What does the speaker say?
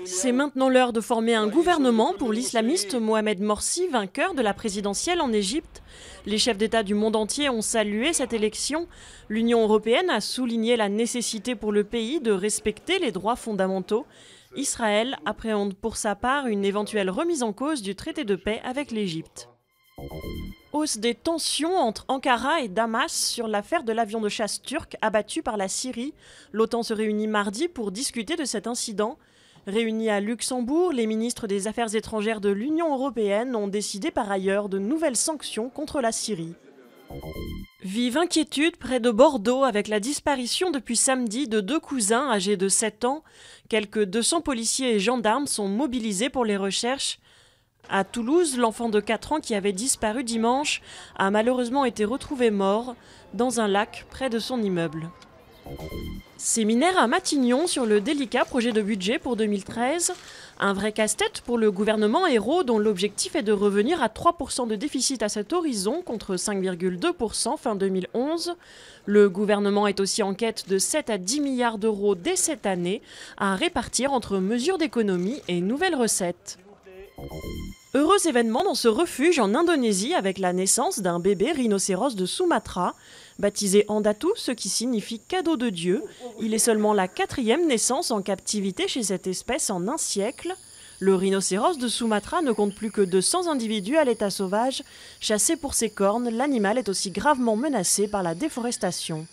C'est maintenant l'heure de former un gouvernement pour l'islamiste Mohamed Morsi, vainqueur de la présidentielle en Égypte. Les chefs d'État du monde entier ont salué cette élection. L'Union européenne a souligné la nécessité pour le pays de respecter les droits fondamentaux. Israël appréhende pour sa part une éventuelle remise en cause du traité de paix avec l'Égypte. Hausse des tensions entre Ankara et Damas sur l'affaire de l'avion de chasse turc abattu par la Syrie. L'OTAN se réunit mardi pour discuter de cet incident. Réunis à Luxembourg, les ministres des Affaires étrangères de l'Union européenne ont décidé par ailleurs de nouvelles sanctions contre la Syrie. Vive inquiétude près de Bordeaux avec la disparition depuis samedi de 2 cousins âgés de 7 ans. Quelques 200 policiers et gendarmes sont mobilisés pour les recherches. À Toulouse, l'enfant de 4 ans qui avait disparu dimanche a malheureusement été retrouvé mort dans un lac près de son immeuble. Séminaire à Matignon sur le délicat projet de budget pour 2013. Un vrai casse-tête pour le gouvernement Ayrault dont l'objectif est de revenir à 3% de déficit à cet horizon contre 5,2% fin 2011. Le gouvernement est aussi en quête de 7 à 10 milliards d'euros dès cette année à répartir entre mesures d'économie et nouvelles recettes. Heureux événement dans ce refuge en Indonésie avec la naissance d'un bébé rhinocéros de Sumatra. Baptisé Andatu, ce qui signifie cadeau de Dieu, il est seulement la 4e naissance en captivité chez cette espèce en un siècle. Le rhinocéros de Sumatra ne compte plus que 200 individus à l'état sauvage. Chassé pour ses cornes, l'animal est aussi gravement menacé par la déforestation.